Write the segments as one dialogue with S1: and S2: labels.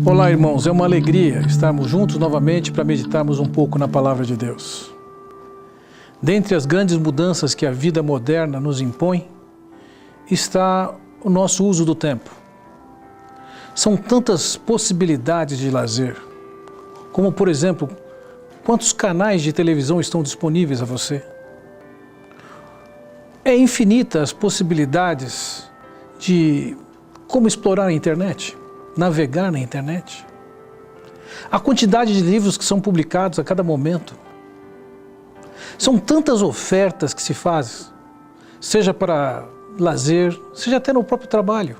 S1: Olá, irmãos, é uma alegria estarmos juntos novamente para meditarmos um pouco na Palavra de Deus. Dentre as grandes mudanças que a vida moderna nos impõe, está o nosso uso do tempo. São tantas possibilidades de lazer, como, por exemplo, quantos canais de televisão estão disponíveis a você. É infinita as possibilidades de como explorar a internet, navegar na internet. A quantidade de livros que são publicados a cada momento. São tantas ofertas que se fazem, seja para lazer, seja até no próprio trabalho.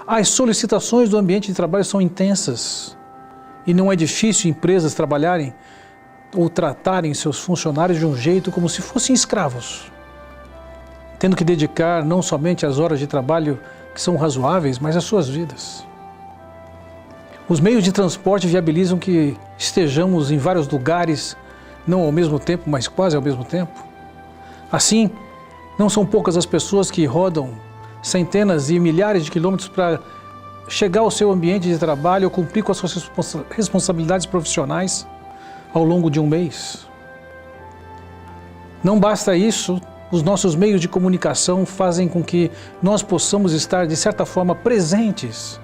S1: As solicitações do ambiente de trabalho são intensas e não é difícil empresas trabalharem ou tratarem seus funcionários de um jeito como se fossem escravos, tendo que dedicar não somente as horas de trabalho que são razoáveis, mas as suas vidas. Os meios de transporte viabilizam que estejamos em vários lugares, não ao mesmo tempo, mas quase ao mesmo tempo. Assim, não são poucas as pessoas que rodam centenas e milhares de quilômetros para chegar ao seu ambiente de trabalho ou cumprir com as suas responsabilidades profissionais ao longo de um mês. Não basta isso, os nossos meios de comunicação fazem com que nós possamos estar, de certa forma, presentes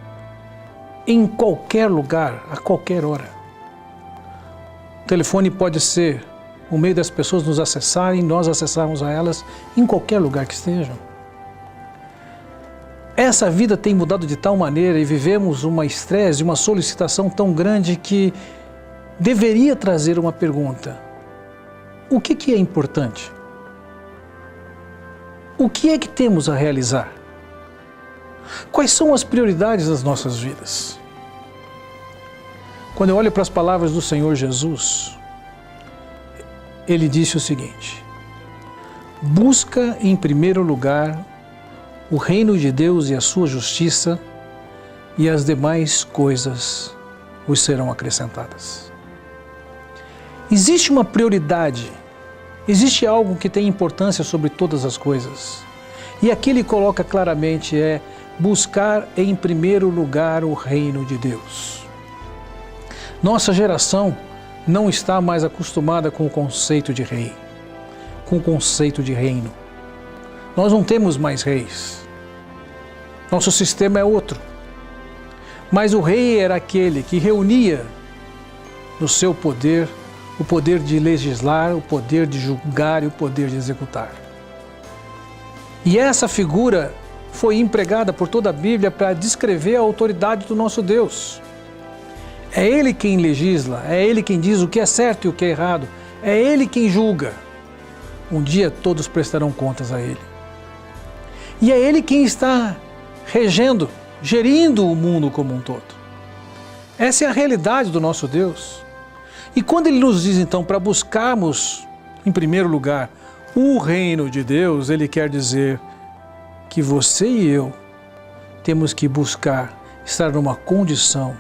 S1: em qualquer lugar, a qualquer hora. O telefone pode ser o meio das pessoas nos acessarem, nós acessarmos a elas em qualquer lugar que estejam. Essa vida tem mudado de tal maneira e vivemos uma estresse, uma solicitação tão grande que deveria trazer uma pergunta. O que é importante? O que é que temos a realizar? Quais são as prioridades das nossas vidas? Quando eu olho para as palavras do Senhor Jesus, Ele disse o seguinte: busca em primeiro lugar o reino de Deus e a sua justiça, e as demais coisas vos serão acrescentadas. Existe uma prioridade, existe algo que tem importância sobre todas as coisas. E aqui Ele coloca claramente buscar em primeiro lugar o reino de Deus. Nossa geração não está mais acostumada com o conceito de rei, com o conceito de reino. Nós não temos mais reis. Nosso sistema é outro. Mas o rei era aquele que reunia no seu poder o poder de legislar, o poder de julgar e o poder de executar. E essa figura foi empregada por toda a Bíblia para descrever a autoridade do nosso Deus. É Ele quem legisla, é Ele quem diz o que é certo e o que é errado, é Ele quem julga. Um dia todos prestarão contas a Ele. E é Ele quem está regendo, gerindo o mundo como um todo. Essa é a realidade do nosso Deus. E quando Ele nos diz então para buscarmos, em primeiro lugar, o reino de Deus, Ele quer dizer que você e eu temos que buscar estar numa condição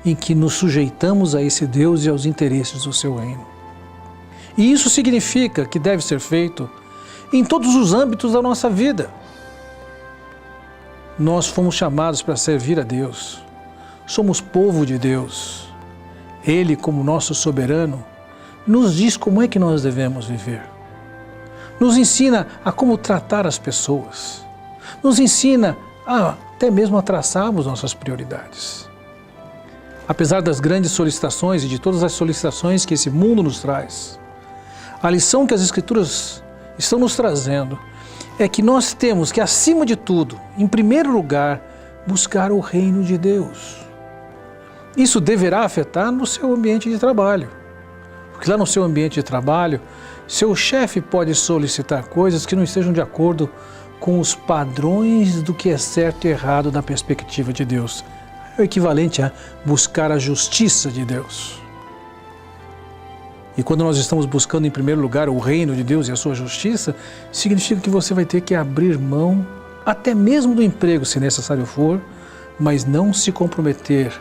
S1: em que nos sujeitamos a esse Deus e aos interesses do seu reino. E isso significa que deve ser feito em todos os âmbitos da nossa vida. Nós fomos chamados para servir a Deus. Somos povo de Deus. Ele, como nosso soberano, nos diz como é que nós devemos viver. Nos ensina a como tratar as pessoas. Nos ensina até mesmo a traçarmos nossas prioridades. Apesar das grandes solicitações e de todas as solicitações que esse mundo nos traz, a lição que as Escrituras estão nos trazendo é que nós temos que, acima de tudo, em primeiro lugar, buscar o reino de Deus. Isso deverá afetar no seu ambiente de trabalho. Porque lá no seu ambiente de trabalho, seu chefe pode solicitar coisas que não estejam de acordo com os padrões do que é certo e errado da perspectiva de Deus. É o equivalente a buscar a justiça de Deus. E quando nós estamos buscando em primeiro lugar o reino de Deus e a sua justiça, significa que você vai ter que abrir mão até mesmo do emprego, se necessário for, mas não se comprometer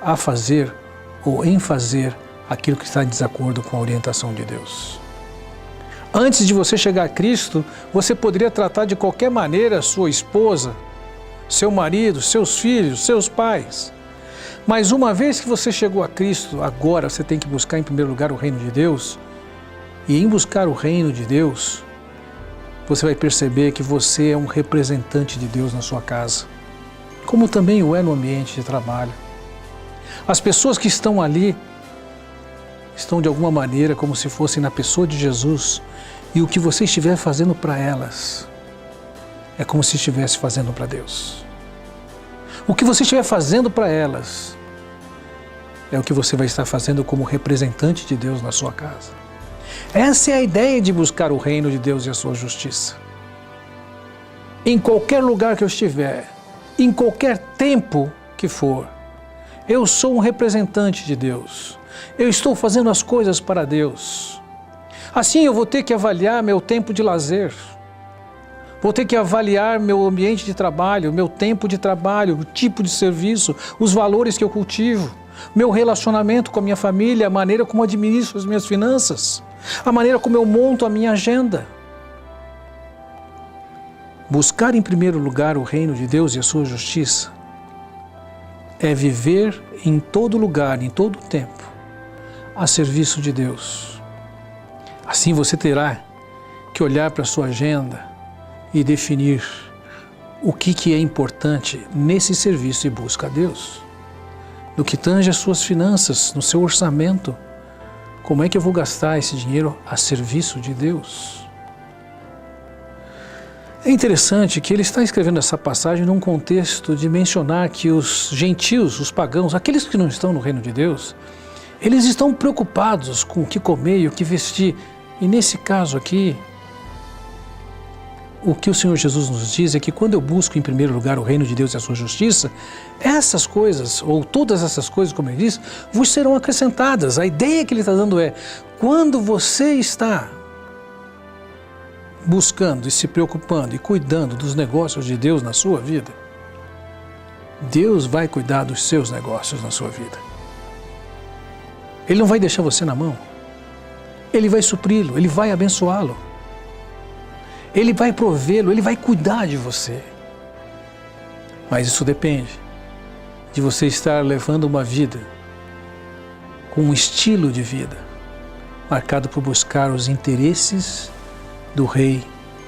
S1: a fazer ou em fazer aquilo que está em desacordo com a orientação de Deus. Antes de você chegar a Cristo, você poderia tratar de qualquer maneira sua esposa, seu marido, seus filhos, seus pais. Mas uma vez que você chegou a Cristo, agora você tem que buscar em primeiro lugar o reino de Deus. E em buscar o reino de Deus, você vai perceber que você é um representante de Deus na sua casa, como também o é no ambiente de trabalho. As pessoas que estão ali estão de alguma maneira como se fossem na pessoa de Jesus, e o que você estiver fazendo para elas é como se estivesse fazendo para Deus. O que você estiver fazendo para elas é o que você vai estar fazendo como representante de Deus na sua casa. Essa é a ideia de buscar o reino de Deus e a sua justiça. Em qualquer lugar que eu estiver, em qualquer tempo que for, eu sou um representante de Deus. Eu estou fazendo as coisas para Deus. Assim eu vou ter que avaliar meu tempo de lazer. Vou ter que avaliar meu ambiente de trabalho, meu tempo de trabalho, o tipo de serviço, os valores que eu cultivo, meu relacionamento com a minha família, a maneira como administro as minhas finanças, a maneira como eu monto a minha agenda. Buscar em primeiro lugar o reino de Deus e a sua justiça é viver em todo lugar, em todo tempo, a serviço de Deus. Assim você terá que olhar para a sua agenda e definir o que é importante nesse serviço e busca a Deus. No que tange as suas finanças, no seu orçamento, como é que eu vou gastar esse dinheiro a serviço de Deus? É interessante que ele está escrevendo essa passagem num contexto de mencionar que os gentios, os pagãos, aqueles que não estão no reino de Deus, eles estão preocupados com o que comer e o que vestir. E nesse caso aqui, o que o Senhor Jesus nos diz é que quando eu busco em primeiro lugar o reino de Deus e a sua justiça, essas coisas, ou todas essas coisas, como ele diz, vos serão acrescentadas. A ideia que ele está dando é, quando você está buscando e se preocupando e cuidando dos negócios de Deus na sua vida, Deus vai cuidar dos seus negócios na sua vida. Ele não vai deixar você na mão. Ele vai supri-lo, ele vai abençoá-lo. Ele vai provê-lo, ele vai cuidar de você. Mas isso depende de você estar levando uma vida com um estilo de vida marcado por buscar os interesses do Rei,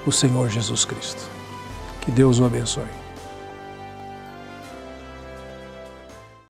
S1: o Senhor Jesus Cristo. Que Deus o abençoe.